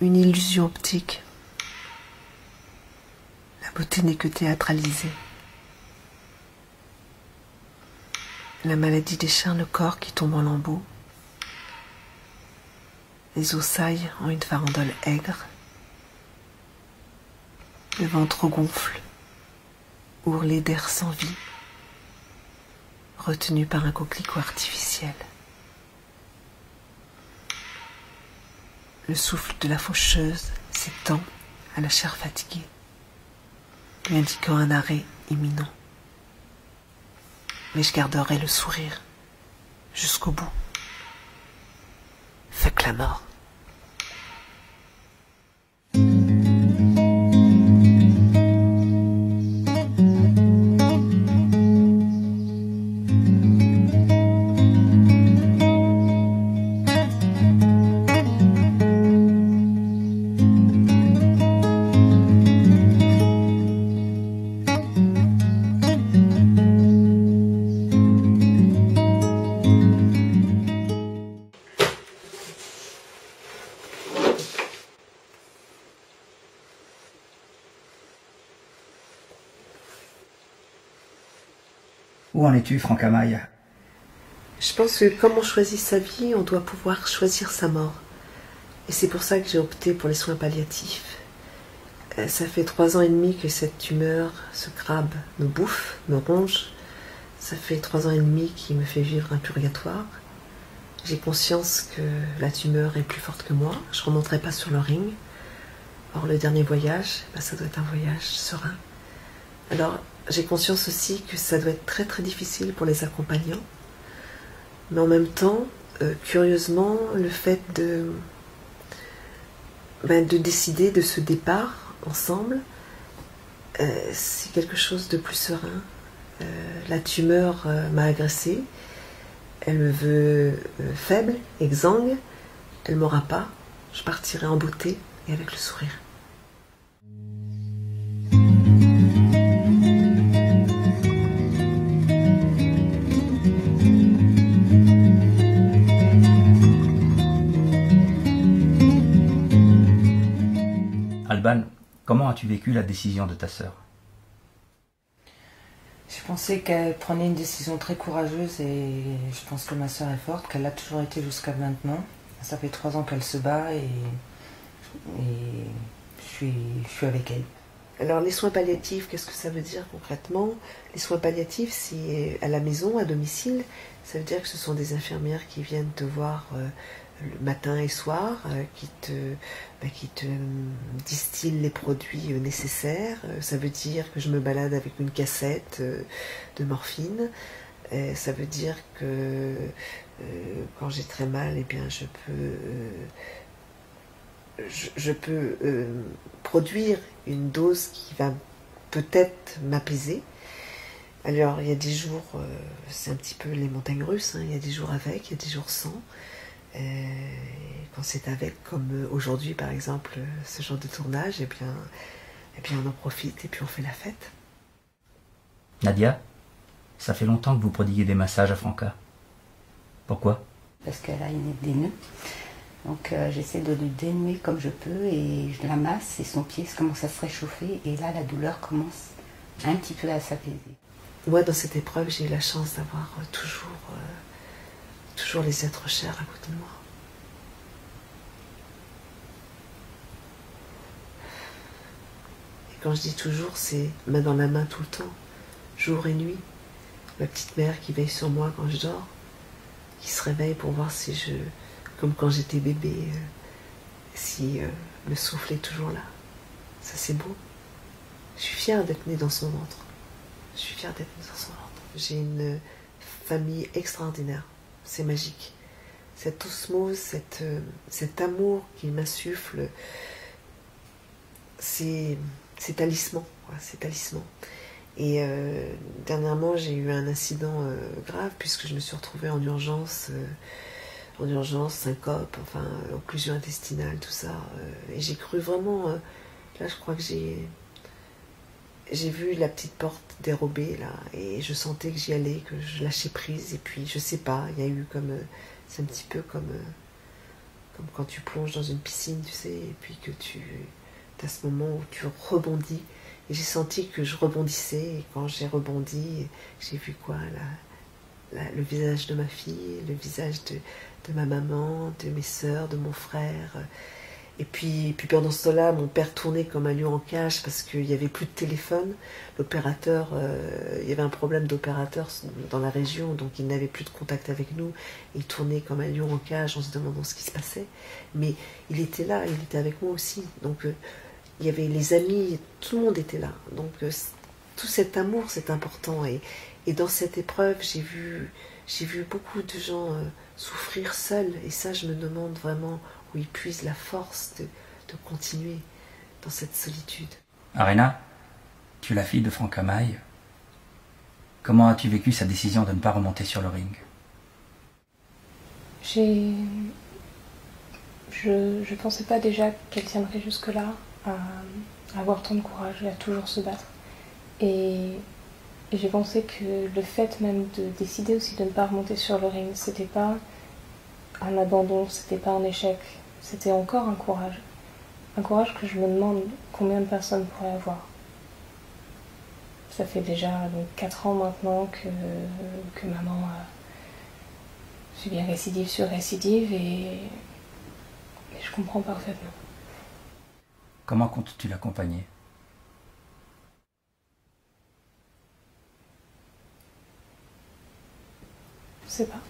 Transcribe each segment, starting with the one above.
une illusion optique. La beauté n'est que théâtralisée. La maladie déchire le corps qui tombe en lambeaux. Les ossailles ont une farandole aigre. Le ventre gonfle, ourlé d'air sans vie, retenu par un coquelicot artificiel. Le souffle de la faucheuse s'étend à la chair fatiguée, lui indiquant un arrêt imminent. Mais je garderai le sourire jusqu'au bout. Fuck la mort. Où en es-tu, Franck Amaï? Je pense que comme on choisit sa vie, on doit pouvoir choisir sa mort. Et c'est pour ça que j'ai opté pour les soins palliatifs. Ça fait 3 ans et demi que cette tumeur, ce crabe, me bouffe, me ronge. Ça fait 3 ans et demi qu'il me fait vivre un purgatoire. J'ai conscience que la tumeur est plus forte que moi. Je ne remonterai pas sur le ring. Or, le dernier voyage, ça doit être un voyage serein. Alors, j'ai conscience aussi que ça doit être très très difficile pour les accompagnants. Mais en même temps, curieusement, le fait de décider de ce départ ensemble, c'est quelque chose de plus serein. La tumeur m'a agressée. Elle me veut faible, exsangue. Elle ne m'aura pas. Je partirai en beauté et avec le sourire. Alban, comment as-tu vécu la décision de ta sœur? J'ai pensé qu'elle prenait une décision très courageuse et je pense que ma sœur est forte, qu'elle l'a toujours été jusqu'à maintenant. Ça fait 3 ans qu'elle se bat et je suis avec elle. Alors les soins palliatifs, qu'est-ce que ça veut dire concrètement? Les soins palliatifs, c'est à la maison, à domicile. Ça veut dire que ce sont des infirmières qui viennent te voir le matin et soir, qui te distillent les produits nécessaires. Ça veut dire que je me balade avec une cassette de morphine. Ça veut dire que quand j'ai très mal, eh bien, je peux produire une dose qui va peut-être m'apaiser. Alors il y a des jours, c'est un petit peu les montagnes russes, il y a des jours avec, il y a des jours sans. Quand c'est avec, comme aujourd'hui par exemple, ce genre de tournage, eh bien on en profite et puis on fait la fête. Nadia, ça fait longtemps que vous prodiguez des massages à Franca. Pourquoi? Parce qu'elle a des nœuds. Donc j'essaie de le dénouer comme je peux et je la masse et son pied commence à se réchauffer et là la douleur commence un petit peu à s'apaiser. Moi dans cette épreuve j'ai eu la chance d'avoir toujours les êtres chers à côté de moi. Et quand je dis toujours, c'est main dans la main tout le temps, jour et nuit. Ma petite mère qui veille sur moi quand je dors, qui se réveille pour voir si comme quand j'étais bébé, si le souffle est toujours là. Ça c'est beau. Je suis fière d'être née dans son ventre. Je suis fière d'être née dans son ventre. J'ai une famille extraordinaire. C'est magique. Cette osmose, cet amour qu'il m'insuffle, c'est talisman. C'est talisman. Et dernièrement, j'ai eu un incident grave puisque je me suis retrouvée en urgence, syncope, enfin, occlusion intestinale, tout ça. Et j'ai cru vraiment, là je crois que j'ai vu la petite porte dérobée, là, et je sentais que j'y allais, que je lâchais prise, et puis je sais pas, il y a eu comme, c'est un petit peu comme comme quand tu plonges dans une piscine, tu sais, et puis que tu as ce moment où tu rebondis. Et j'ai senti que je rebondissais, et quand j'ai rebondi, j'ai vu quoi le visage de ma fille, le visage de ma maman, de mes sœurs, de mon frère. Et puis pendant ce temps-là, mon père tournait comme un lion en cage parce qu'il n'y avait plus de téléphone. L'opérateur, il y avait un problème d'opérateur dans la région, donc il n'avait plus de contact avec nous. Il tournait comme un lion en cage en se demandant ce qui se passait. Mais il était là, il était avec moi aussi. Donc il y avait les amis, tout le monde était là. Donc tout cet amour, c'est important. Et dans cette épreuve, j'ai vu beaucoup de gens souffrir seuls. Et ça, je me demande vraiment où ils puisent la force de continuer dans cette solitude. Arena, tu es la fille de Franca Maille. Comment as-tu vécu sa décision de ne pas remonter sur le ring? Je pensais pas déjà qu'elle tiendrait jusque-là à avoir tant de courage et à toujours se battre. Et j'ai pensé que le fait même de décider aussi de ne pas remonter sur le ring, c'était pas un abandon, c'était pas un échec, c'était encore un courage. Un courage que je me demande combien de personnes pourraient avoir. Ça fait déjà donc 4 ans maintenant que maman a subi récidive sur récidive et je comprends parfaitement. Comment comptes-tu l'accompagner? Je sais pas.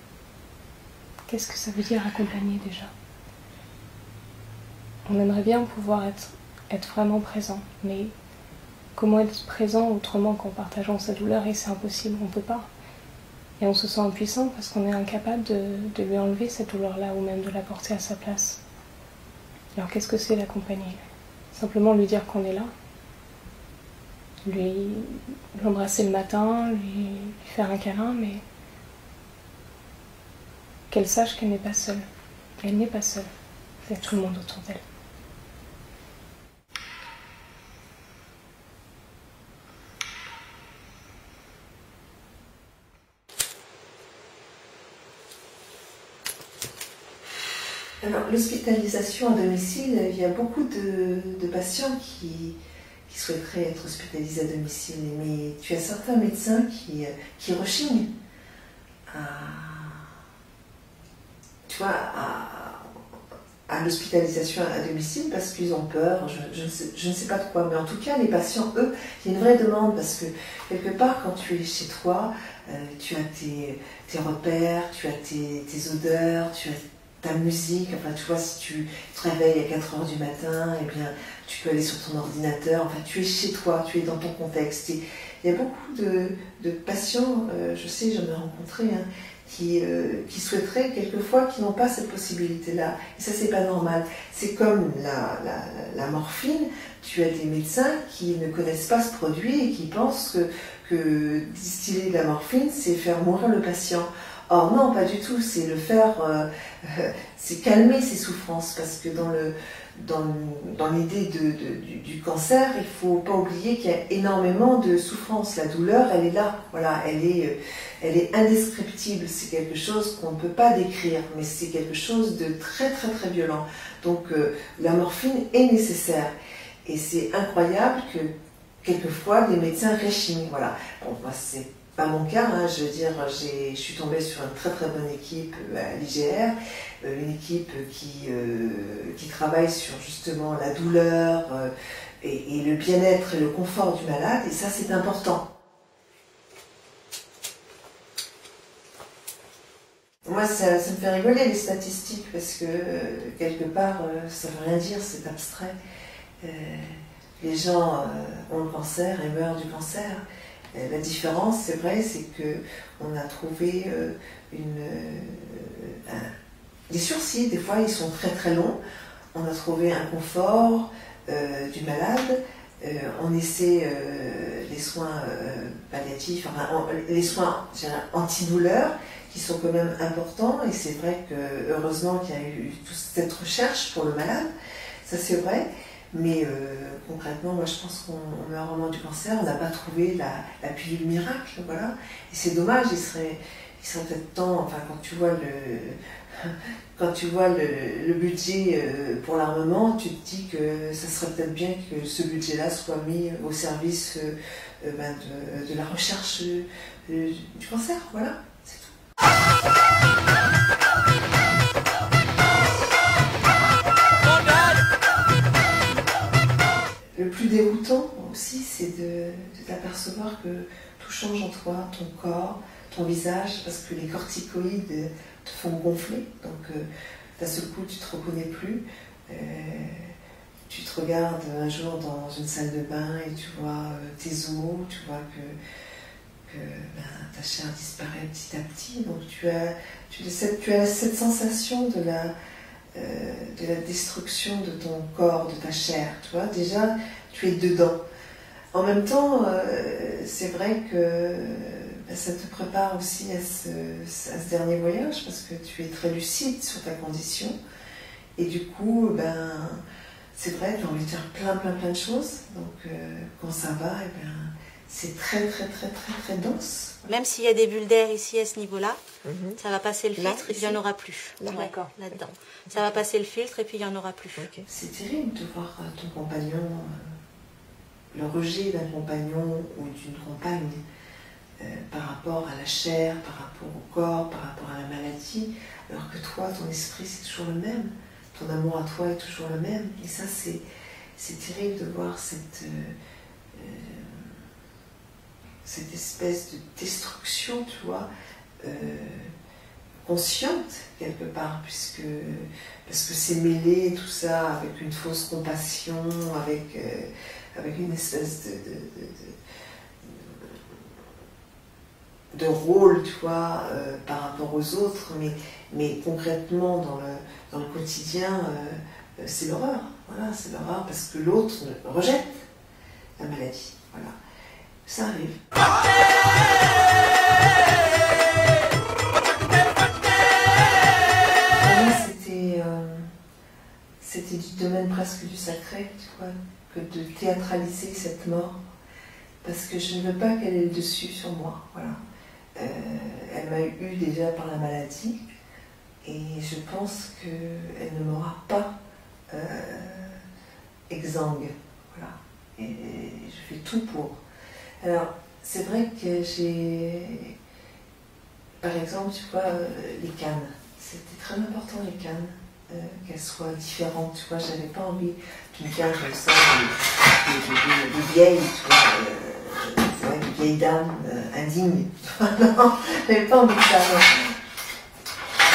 Qu'est-ce que ça veut dire accompagner déjà? On aimerait bien pouvoir être vraiment présent, mais comment être présent autrement qu'en partageant sa douleur? Et c'est impossible, on peut pas. Et on se sent impuissant parce qu'on est incapable de lui enlever cette douleur-là ou même de la porter à sa place. Alors qu'est-ce que c'est l'accompagner? Simplement lui dire qu'on est là, l'embrasser le matin, lui faire un câlin, mais qu'elle sache qu'elle n'est pas seule. Elle n'est pas seule. Il y a tout le monde autour d'elle. Alors, l'hospitalisation à domicile, il y a beaucoup de patients qui souhaiteraient être hospitalisés à domicile, mais tu as certains médecins qui rechignent à l'hospitalisation à domicile parce qu'ils ont peur, je ne sais pas de quoi, mais en tout cas les patients, eux, il y a une vraie demande parce que quelque part quand tu es chez toi, tu as tes repères, tu as tes odeurs, tu as ta musique, enfin tu vois, si tu te réveilles à 4 heures du matin, eh bien tu peux aller sur ton ordinateur, enfin tu es chez toi, tu es dans ton contexte. Il y a beaucoup de patients, je sais, j'en ai rencontré, hein, qui souhaiteraient quelquefois, qui n'ont pas cette possibilité-là. Et ça, c'est pas normal. C'est comme la morphine. Tu as des médecins qui ne connaissent pas ce produit et qui pensent que distiller de la morphine, c'est faire mourir le patient. Or non, pas du tout. C'est le faire, c'est calmer ses souffrances. Parce que dans l'idée du cancer, il ne faut pas oublier qu'il y a énormément de souffrance. La douleur, elle est là. Voilà, elle est indescriptible. C'est quelque chose qu'on ne peut pas décrire, mais c'est quelque chose de très très très violent. Donc la morphine est nécessaire. Et c'est incroyable que quelquefois les médecins réchignent. Voilà. Bon, moi c'est pas mon cas, hein. Je veux dire, je suis tombée sur une très très bonne équipe à l'IGR, une équipe qui travaille sur justement la douleur et le bien-être et le confort du malade, et ça c'est important. Moi ça me fait rigoler les statistiques parce que quelque part ça veut rien dire, c'est abstrait. Les gens ont le cancer et meurent du cancer. La différence, c'est vrai, c'est qu'on a trouvé des sursis, des fois ils sont très très longs. On a trouvé un confort du malade. On essaie les soins palliatifs, enfin, les soins antidouleurs qui sont quand même importants. Et c'est vrai que heureusement qu'il y a eu toute cette recherche pour le malade, ça c'est vrai. Mais concrètement, moi je pense qu'on meurt vraiment du cancer, on n'a pas trouvé la pilule miracle, voilà. Et c'est dommage, il il serait peut-être temps, enfin quand tu vois le budget pour l'armement, tu te dis que ça serait peut-être bien que ce budget-là soit mis au service de la recherche du cancer, voilà, c'est tout. Le plus déroutant aussi, c'est de t'apercevoir que tout change en toi, ton corps, ton visage, parce que les corticoïdes te font gonfler, donc d'un seul coup tu te reconnais plus. Tu te regardes un jour dans une salle de bain et tu vois tes os, tu vois que ta chair disparaît petit à petit, donc tu as cette sensation de la destruction de ton corps, de ta chair, tu vois, déjà tu es dedans. En même temps, c'est vrai que ça te prépare aussi à ce dernier voyage, parce que tu es très lucide sur ta condition, et du coup, c'est vrai, tu as envie de faire plein de choses, donc quand ça va, c'est très dense. Même s'il y a des bulles d'air ici à ce niveau-là, ça va passer le filtre et puis il n'y en aura plus. D'accord. Là-dedans. Ça va passer le filtre et puis il n'y en aura plus. Okay. C'est terrible de voir ton compagnon, le rejet d'un compagnon ou d'une compagne par rapport à la chair, par rapport au corps, par rapport à la maladie, alors que toi, ton esprit, c'est toujours le même. Ton amour à toi est toujours le même. Et ça, c'est terrible de voir cette espèce de destruction, tu vois, consciente quelque part, parce que c'est mêlé tout ça avec une fausse compassion, avec une espèce de rôle, tu vois, par rapport aux autres, mais concrètement dans le quotidien, c'est l'horreur. Voilà, c'est l'horreur parce que l'autre rejette la maladie. Voilà. Ça arrive. C'était du domaine presque du sacré, tu vois, que de théâtraliser cette mort, parce que je ne veux pas qu'elle ait le dessus sur moi. Voilà. Elle m'a eu déjà par la maladie, et je pense qu'elle ne m'aura pas exsangue. Voilà. Et je fais tout pour. Alors, c'est vrai que j'ai, par exemple, tu vois, les cannes. C'était très important, les cannes, qu'elles soient différentes. Tu vois, j'avais pas envie d'une canne comme ça, de vieille, tu vois, une vieille dame indigne. Non, j'avais pas envie de ça.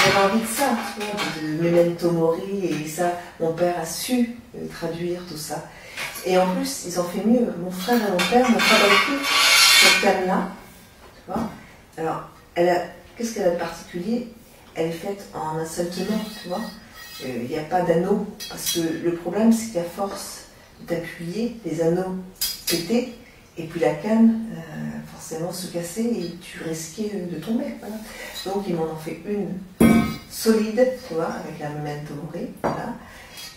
J'avais envie de ça, tu vois, de Memento Mori, et ça, mon père a su traduire tout ça. Et en plus, ils ont fait mieux. Mon frère et mon père m'ont fabriqué cette canne-là, tu vois. Alors, qu'est-ce qu'elle a de particulier? Elle est faite en un seul tenant, tu vois. Il n'y a pas d'anneau, parce que le problème, c'est qu'à force de t'appuyer, les anneaux pétaient, et puis la canne, forcément, se cassait, et tu risquais de tomber. Voilà. Donc, ils m'en ont fait une solide, tu vois, avec la Memento Mori, voilà.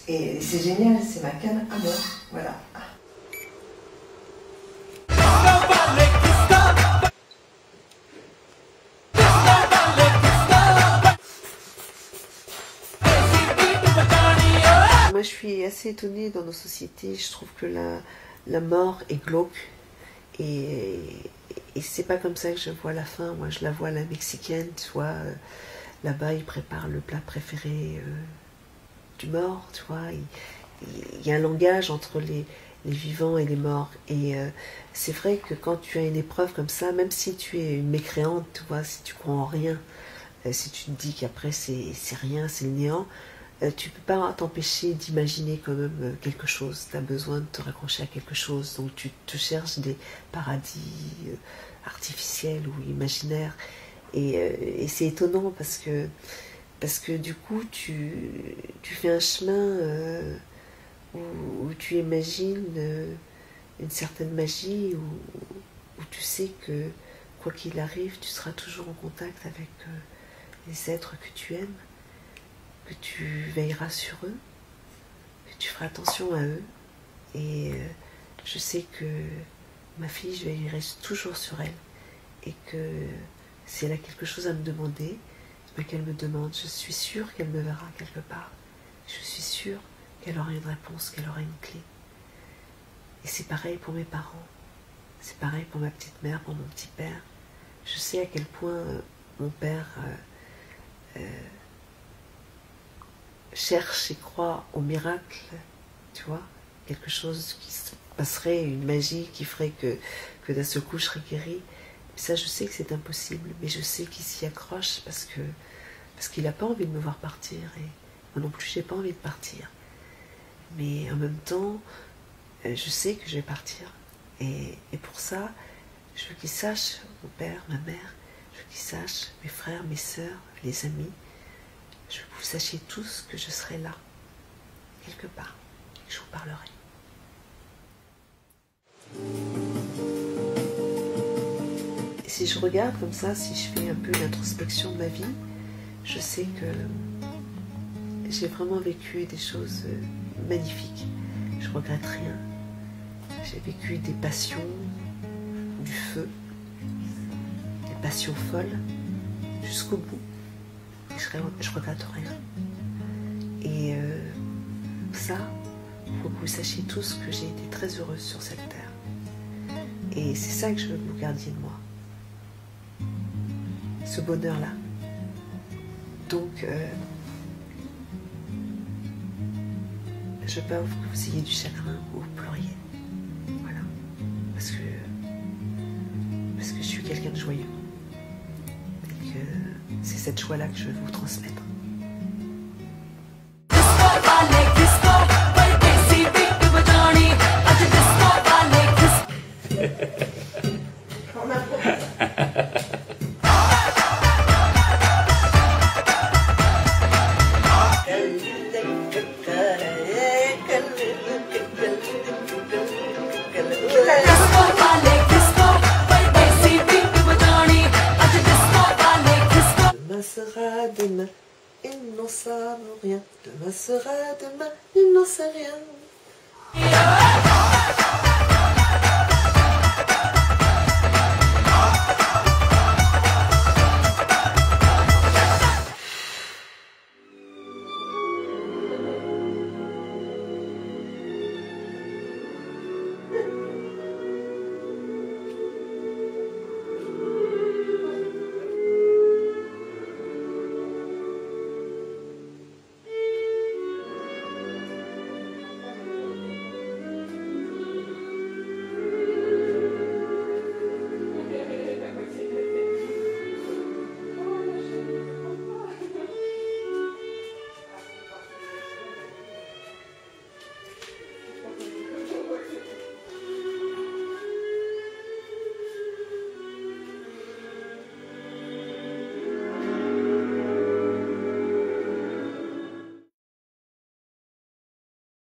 Et c'est génial, c'est ma canne à moi, voilà. Moi, je suis assez étonnée dans nos sociétés. Je trouve que la mort est glauque. Et c'est pas comme ça que je vois la fin. Moi, je la vois à la mexicaine, tu vois. Là-bas, ils préparent le plat préféré du mort, tu vois. Il y a un langage entre les vivants et les morts. Et c'est vrai que quand tu as une épreuve comme ça, même si tu es une mécréante, tu vois, si tu crois en rien, si tu te dis qu'après c'est rien, c'est le néant, tu peux pas t'empêcher d'imaginer quand même quelque chose. Tu as besoin de te raccrocher à quelque chose. Donc tu te cherches des paradis artificiels ou imaginaires. Et c'est étonnant parce que du coup tu fais un chemin où tu imagines une certaine magie, où tu sais que quoi qu'il arrive, tu seras toujours en contact avec les êtres que tu aimes, que tu veilleras sur eux, que tu feras attention à eux. Et je sais que ma fille, je veillerai toujours sur elle, et que Si elle a quelque chose à me demander, ben qu'elle me demande. Je suis sûre qu'elle me verra quelque part. Je suis sûre qu'elle aura une réponse, qu'elle aura une clé. Et c'est pareil pour mes parents. C'est pareil pour ma petite mère, pour mon petit père. Je sais à quel point mon père cherche et croit au miracle, tu vois, quelque chose qui se passerait, une magie qui ferait que d'un seul coup je serais guérie. Mais ça, je sais que c'est impossible, mais je sais qu'il s'y accroche parce qu'il n'a pas envie de me voir partir, et moi non plus j'ai pas envie de partir. Mais en même temps, je sais que je vais partir, et pour ça, je veux qu'ils sachent, mon père, ma mère, je veux qu'ils sachent, mes frères, mes sœurs, les amis, je veux que vous sachiez tous que je serai là, quelque part, et que je vous parlerai. Et si je regarde comme ça, si je fais un peu l'introspection de ma vie, je sais que j'ai vraiment vécu des choses magnifiques. Je regrette rien. J'ai vécu des passions, du feu, des passions folles, jusqu'au bout. Et je regrette rien. Et ça, il faut que vous sachiez tous que j'ai été très heureuse sur cette terre. Et c'est ça que je veux que vous gardiez de moi. Ce bonheur-là. Donc, je veux pas que vous ayez du chagrin ou vous pleuriez. Voilà. Parce que je suis quelqu'un de joyeux. Et que c'est cette joie-là que je veux vous transmettre. Demain sera demain, ils n'en savent rien. Demain sera demain, ils n'en savent rien.